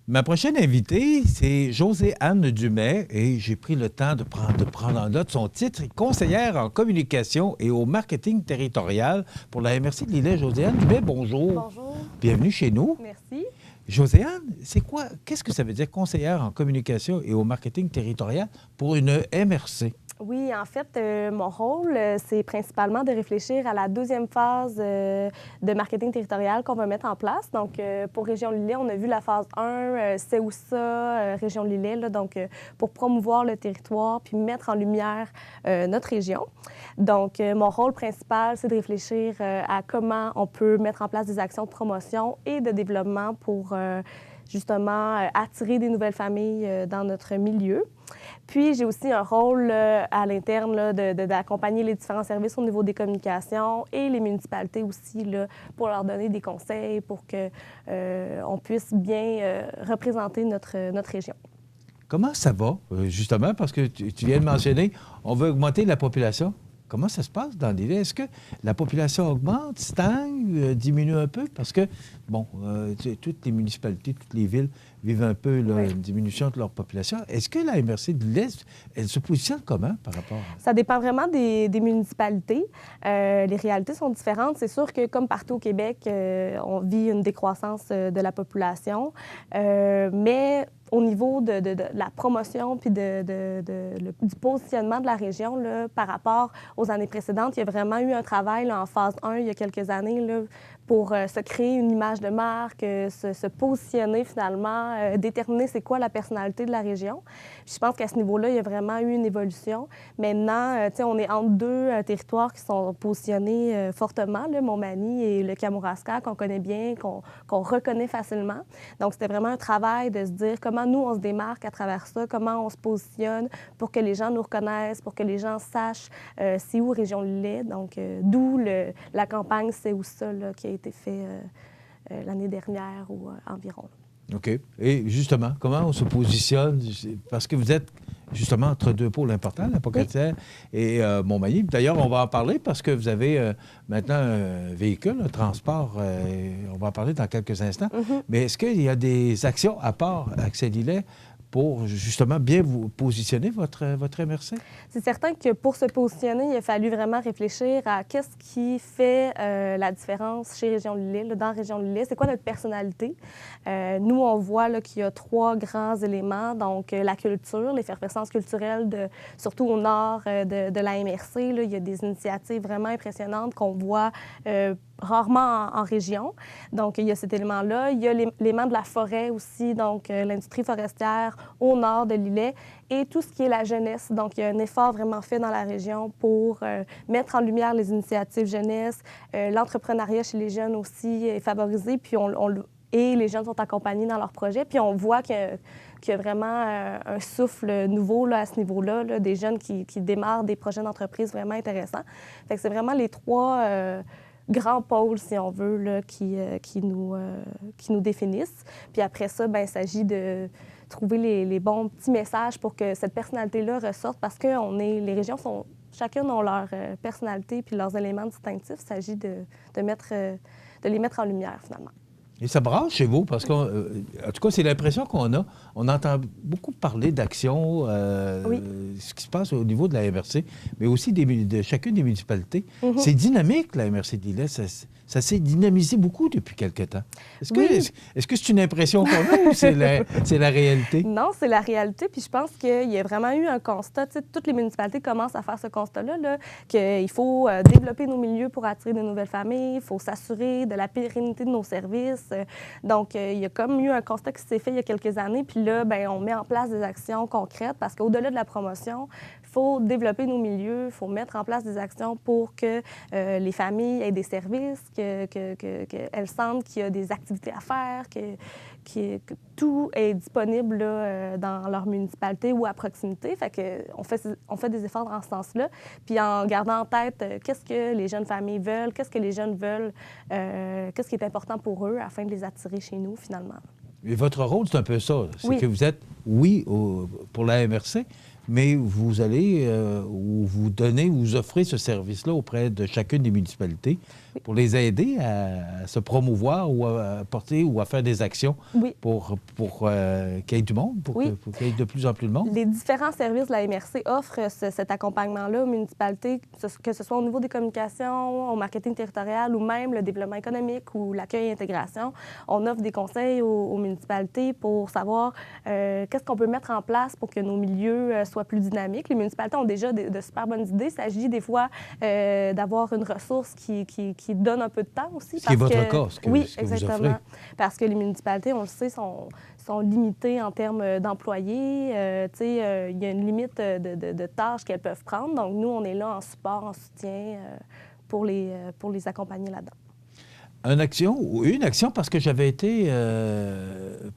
Ma prochaine invitée, c'est Josée-Anne Dumais et j'ai pris le temps de prendre en note son titre, conseillère en communication et au marketing territorial pour la MRC de Lillet. Josée-Anne Dumais, bonjour. Bonjour. Bienvenue chez nous. Merci. Josée-Anne, qu'est-ce que ça veut dire conseillère en communication et au marketing territorial pour une MRC? Oui, en fait, mon rôle, c'est principalement de réfléchir à la deuxième phase de marketing territorial qu'on va mettre en place. Donc, pour Région Lillet, on a vu la phase 1, c'est où ça, Région Lillet, là, donc pour promouvoir le territoire puis mettre en lumière notre région. Donc, mon rôle principal, c'est de réfléchir à comment on peut mettre en place des actions de promotion et de développement pour justement attirer des nouvelles familles dans notre milieu. Puis, j'ai aussi un rôle à l'interne d'accompagner les différents services au niveau des communications et les municipalités aussi là, pour leur donner des conseils pour qu'on puisse bien représenter notre région. Comment ça va, justement, parce que tu viens de mentionner, on veut augmenter la population. Comment ça se passe dans l'île? Est-ce que la population augmente, stagne, diminue un peu? Parce que, bon, toutes les municipalités, toutes les villes vivent un peu là, une diminution de leur population. Est-ce que la MRC de l'Est, elle se positionne comment par rapport à... Ça dépend vraiment des municipalités. Les réalités sont différentes. C'est sûr que, comme partout au Québec, on vit une décroissance de la population. Mais au niveau de la promotion puis du positionnement de la région là, par rapport aux années précédentes, il y a vraiment eu un travail là, en phase 1 il y a quelques années là, pour se créer une image de marque, se positionner finalement, déterminer c'est quoi la personnalité de la région. Puis je pense qu'à ce niveau-là, il y a vraiment eu une évolution. Maintenant, on est entre deux territoires qui sont positionnés fortement, là, Montmagny et le Kamouraska, qu'on connaît bien, qu'on reconnaît facilement. Donc, c'était vraiment un travail de se dire comment nous, on se démarque à travers ça, comment on se positionne pour que les gens nous reconnaissent, pour que les gens sachent c'est où Région Lillet. Donc, d'où la campagne C'est où ça, là, qui a été fait l'année dernière ou environ. OK. Et justement, comment on se positionne? Parce que vous êtes justement entre deux pôles importants, la Pocatière et Montmagny. D'ailleurs, on va en parler parce que vous avez maintenant un véhicule, un transport. On va en parler dans quelques instants. Mais est-ce qu'il y a des actions à part Accès Lillet pour justement bien vous positionner votre MRC? C'est certain que pour se positionner, il a fallu vraiment réfléchir à qu'est-ce qui fait la différence chez Région Lillet, là, dans Région Lillet. C'est quoi notre personnalité? Nous, on voit là, qu'il y a trois grands éléments. Donc, la culture, l'effervescence culturelle, surtout au nord de la MRC. Là, il y a des initiatives vraiment impressionnantes qu'on voit rarement en région. Donc, il y a cet élément-là. Il y a l'élément de la forêt aussi, donc l'industrie forestière au nord de Lillet et tout ce qui est la jeunesse. Donc, il y a un effort vraiment fait dans la région pour mettre en lumière les initiatives jeunesse. L'entrepreneuriat chez les jeunes aussi est favorisé, puis et les jeunes sont accompagnés dans leurs projets. Puis on voit qu'il y a vraiment un souffle nouveau là, à ce niveau-là, là, des jeunes qui démarrent des projets d'entreprise vraiment intéressants. Fait que c'est vraiment les trois grands pôles, si on veut, là, qui nous définissent. Puis après ça, bien, il s'agit de trouver les bons petits messages pour que cette personnalité-là ressorte parce que les régions sont... Chacune ont leur personnalité puis leurs éléments distinctifs. Il s'agit de les mettre en lumière, finalement. Et ça brasse chez vous, parce qu'en tout cas, c'est l'impression qu'on a. On entend beaucoup parler d'actions, ce qui se passe au niveau de la MRC, mais aussi de chacune des municipalités. C'est dynamique, la MRC de Lillet. Ça s'est dynamisé beaucoup depuis quelque temps. Est-ce que c'est une impression qu'on a ou c'est la réalité? Non, c'est la réalité. Puis je pense qu'il y a vraiment eu un constat. Tu sais, toutes les municipalités commencent à faire ce constat-là, là, qu'il faut développer nos milieux pour attirer de nouvelles familles, il faut s'assurer de la pérennité de nos services. Donc, il y a comme eu un constat qui s'est fait il y a quelques années. Puis là, bien, on met en place des actions concrètes parce qu'au-delà de la promotion, il faut développer nos milieux, il faut mettre en place des actions pour que les familles aient des services, qu'elles sentent qu'il y a des activités à faire, que tout est disponible là, dans leur municipalité ou à proximité. Fait qu'on fait des efforts dans ce sens-là. Puis en gardant en tête qu'est-ce que les jeunes familles veulent, qu'est-ce que les jeunes veulent, qu'est-ce qui est important pour eux afin de les attirer chez nous, finalement. Et votre rôle, c'est un peu ça. C'est oui. que vous êtes, pour la MRC, mais vous allez ou vous donnez, vous offrez ce service-là auprès de chacune des municipalités pour les aider à se promouvoir ou à porter ou à faire des actions pour qu'il y ait du monde, pour qu'il y ait de plus en plus de monde. Les différents services de la MRC offrent cet accompagnement-là aux municipalités, que ce soit au niveau des communications, au marketing territorial ou même le développement économique ou l'accueil et l'intégration. On offre des conseils aux municipalités pour savoir qu'est-ce qu'on peut mettre en place pour que nos milieux soient plus dynamiques. Les municipalités ont déjà de super bonnes idées. Il s'agit des fois d'avoir une ressource qui donne un peu de temps aussi. Ce qui est votre cas, ce que exactement. Vous offrez. Parce que les municipalités, on le sait, sont limitées en termes d'employés. Il y a une limite de tâches qu'elles peuvent prendre. Donc, nous, on est là en support, en soutien pour les accompagner là-dedans. Une action, parce que j'avais été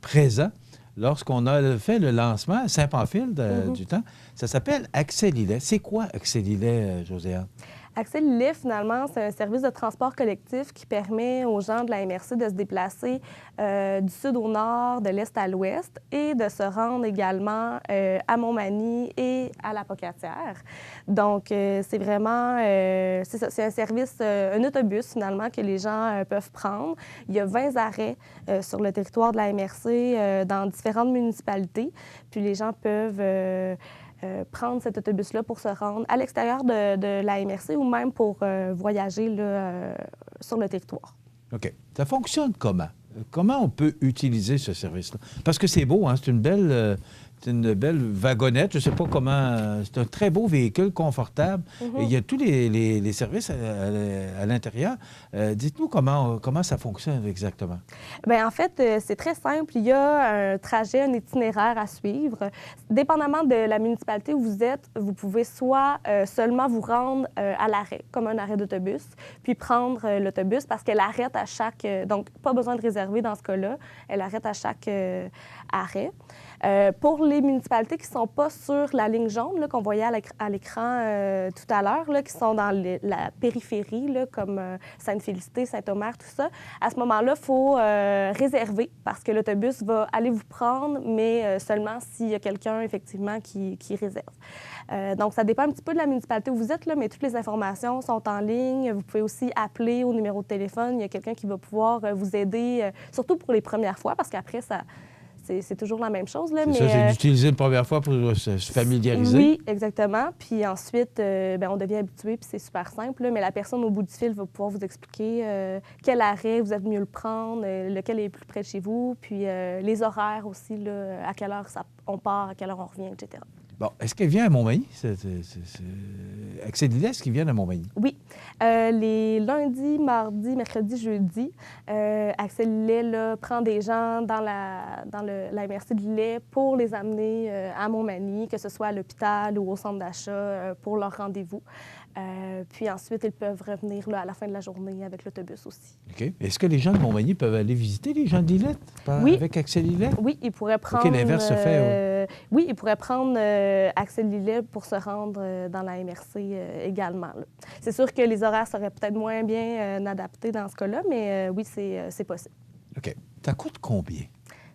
présent lorsqu'on a fait le lancement à Saint-Pamphile du temps. Ça s'appelle Accès Lillet. C'est quoi Accès Lillet, Josiane? Accès Lillet, finalement, c'est un service de transport collectif qui permet aux gens de la MRC de se déplacer du sud au nord, de l'est à l'ouest et de se rendre également à Montmagny et à la Pocatière. Donc, c'est vraiment, c'est ça, c'est un service, un autobus finalement que les gens peuvent prendre. Il y a 20 arrêts sur le territoire de la MRC dans différentes municipalités. Puis les gens peuvent prendre cet autobus-là pour se rendre à l'extérieur de la MRC ou même pour voyager là, sur le territoire. OK. Ça fonctionne comment? Comment on peut utiliser ce service-là? Parce que c'est beau, hein? C'est une belle wagonnette. Je ne sais pas comment... C'est un très beau véhicule, confortable. Et il y a tous les services à l'intérieur. Dites-nous comment ça fonctionne exactement. Bien, en fait, c'est très simple. Il y a un trajet, un itinéraire à suivre. Dépendamment de la municipalité où vous êtes, vous pouvez soit seulement vous rendre à l'arrêt, comme un arrêt d'autobus, puis prendre l'autobus parce qu'elle arrête à chaque... donc, pas besoin de réserver dans ce cas-là. Elle arrête à chaque arrêt. Pour les municipalités qui ne sont pas sur la ligne jaune qu'on voyait à l'écran tout à l'heure, qui sont dans la périphérie, là, comme Sainte-Félicité, Saint-Omer, tout ça, à ce moment-là, il faut réserver parce que l'autobus va aller vous prendre, mais seulement s'il y a quelqu'un, effectivement, qui réserve. Donc, ça dépend un petit peu de la municipalité où vous êtes, là, mais toutes les informations sont en ligne. Vous pouvez aussi appeler au numéro de téléphone. Il y a quelqu'un qui va pouvoir vous aider, surtout pour les premières fois, parce qu'après, c'est toujours la même chose. Là, c'est d'utiliser une première fois pour se familiariser. Oui, exactement. Puis ensuite, on devient habitué, puis c'est super simple. Là, mais la personne au bout du fil va pouvoir vous expliquer quel arrêt vous êtes mieux le prendre, lequel est plus près de chez vous, puis les horaires aussi, là, à quelle heure on part, à quelle heure on revient, etc. Bon, est-ce qu'elle vient à Montmagny? Accès Lillet, est-ce qu'il vient à Montmagny? Oui. Les lundis, mardis, mercredis, jeudis, Accès Lillet là, prend des gens dans la MRC de Lillet pour les amener à Montmagny, que ce soit à l'hôpital ou au centre d'achat pour leur rendez-vous. Puis ensuite, ils peuvent revenir là, à la fin de la journée avec l'autobus aussi. OK. Est-ce que les gens de Montmagny peuvent aller visiter les gens de Lillet avec Accès Lillet? Oui, ils pourraient prendre... OK, l'inverse se fait. Oui, ils pourraient prendre Accès Lillet pour se rendre dans la MRC également. C'est sûr que les horaires seraient peut-être moins bien adaptés dans ce cas-là, mais oui, c'est possible. OK. Ça coûte combien?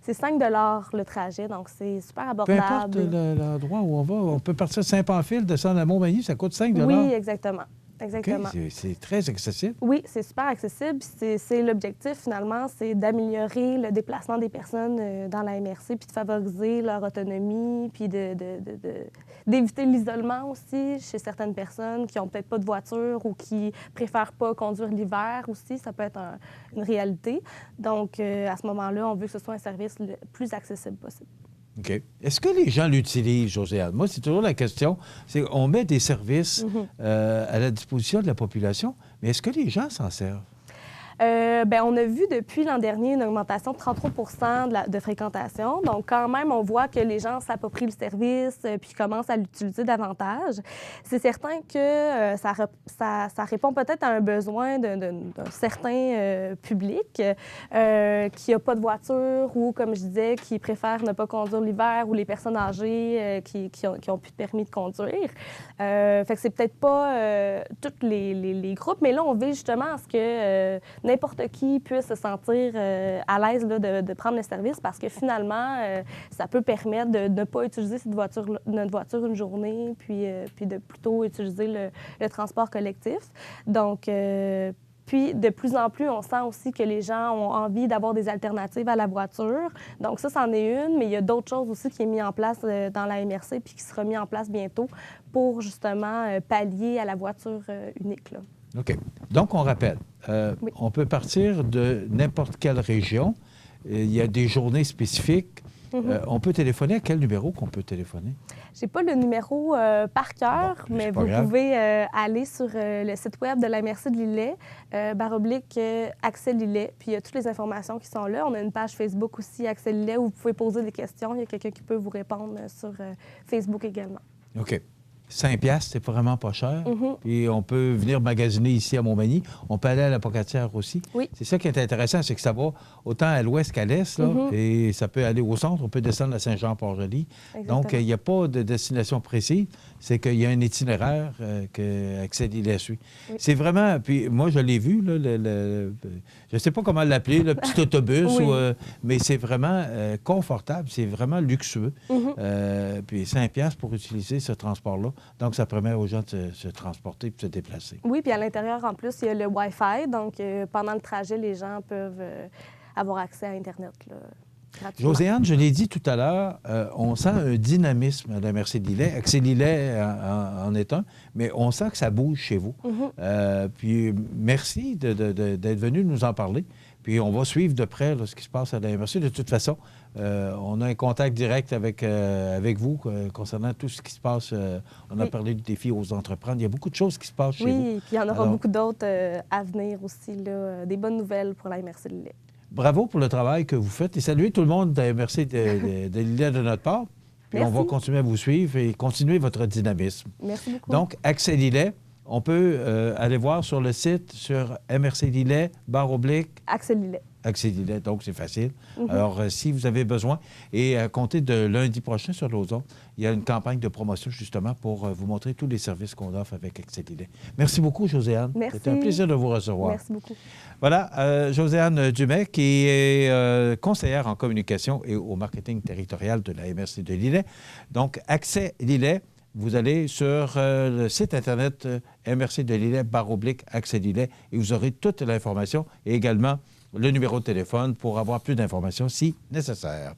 C'est 5 $ le trajet, donc c'est super abordable. Peu importe l'endroit où on va, on peut partir de Saint-Pamphile, descendre à Montmagny, ça coûte 5 $. Oui, exactement. Exactement. Okay, c'est très accessible. Oui, c'est super accessible. C'est l'objectif, finalement, c'est d'améliorer le déplacement des personnes dans la MRC, puis de favoriser leur autonomie, puis d'éviter l'isolement aussi chez certaines personnes qui n'ont peut-être pas de voiture ou qui préfèrent pas conduire l'hiver aussi. Ça peut être une réalité. Donc, à ce moment-là, on veut que ce soit un service le plus accessible possible. OK. Est-ce que les gens l'utilisent, Josiane? Moi, c'est toujours la question. On met des services à la disposition de la population, mais est-ce que les gens s'en servent? On a vu depuis l'an dernier une augmentation de 33 de fréquentation. Donc, quand même, on voit que les gens s'approprient le service puis commencent à l'utiliser davantage. C'est certain que ça répond peut-être à un besoin d'un certain public qui n'a pas de voiture ou, comme je disais, qui préfère ne pas conduire l'hiver ou les personnes âgées qui ont plus de permis de conduire. Fait que c'est peut-être pas tous les groupes, mais là, on veut justement à ce que n'importe qui puisse se sentir à l'aise là, de prendre le service parce que finalement, ça peut permettre de ne pas utiliser notre voiture une journée, puis de plutôt utiliser le transport collectif. Donc, puis, de plus en plus, on sent aussi que les gens ont envie d'avoir des alternatives à la voiture. Donc, ça, c'en est une, mais il y a d'autres choses aussi qui est mis en place dans la MRC puis qui sera mis en place bientôt pour, justement, pallier à la voiture unique, là. OK. Donc, on rappelle, Oui. on peut partir de n'importe quelle région. Il y a des journées spécifiques. On peut téléphoner. À quel numéro qu'on peut téléphoner? Je n'ai pas le numéro par cœur, Bon, mais c'est pas vous grave. pouvez aller sur le site web de la MRC de Lillet, /Accès Lillet, puis il y a toutes les informations qui sont là. On a une page Facebook aussi, Accès Lillet, où vous pouvez poser des questions. Il y a quelqu'un qui peut vous répondre sur Facebook également. OK. 5 piastres, c'est vraiment pas cher. Mhm. Puis on peut venir magasiner ici à Montmagny. On peut aller à la Pocatière aussi. Oui. C'est ça qui est intéressant, c'est que ça va autant à l'ouest qu'à l'est, là, et ça peut aller au centre. On peut descendre à Saint-Jean-Port-Joli. Exactement. Donc, il n'y a pas de destination précise. C'est qu'il y a un itinéraire que Accès Lillet suit. Oui. C'est vraiment... Puis moi, je l'ai vu, là, je ne sais pas comment l'appeler, le petit autobus, Oui. mais c'est vraiment confortable, c'est vraiment luxueux. Puis 5 piastres pour utiliser ce transport-là. Donc, ça permet aux gens de se transporter et de se déplacer. Oui, puis à l'intérieur, en plus, il y a le Wi-Fi. Donc, pendant le trajet, les gens peuvent avoir accès à Internet là, gratuitement. Josiane, je l'ai dit tout à l'heure, on sent un dynamisme à la MRC de Lillet. Accès Lillet en est un, mais on sent que ça bouge chez vous. Puis merci d'être venu nous en parler. Puis on va suivre de près là, ce qui se passe à la MRC. De toute façon, on a un contact direct avec vous concernant tout ce qui se passe. On a parlé du défi aux entreprendre. Il y a beaucoup de choses qui se passent chez vous. Oui, puis il y en aura Alors, beaucoup d'autres à venir aussi, là, des bonnes nouvelles pour la MRC de Lillet. Bravo pour le travail que vous faites et saluez tout le monde de la MRC de Lillet de notre part. Puis Merci. on va continuer à vous suivre et continuer votre dynamisme. Merci beaucoup. Donc, Accès Lillet, on peut aller voir sur le site sur MRC Lillet, / Accès Lillet. Accès Lillet, donc c'est facile. Alors, si vous avez besoin, et à compter de lundi prochain sur l'Ozon, il y a une campagne de promotion justement pour vous montrer tous les services qu'on offre avec Accès Lillet. Merci beaucoup, Josiane. Merci. C'était un plaisir de vous recevoir. Merci beaucoup. Voilà, Josiane Dumais, qui est conseillère en communication et au marketing territorial de la MRC de Lillet. Donc, Accès Lillet, vous allez sur le site Internet MRC de Lillet / Accès Lillet et vous aurez toute l'information et également le numéro de téléphone pour avoir plus d'informations si nécessaire.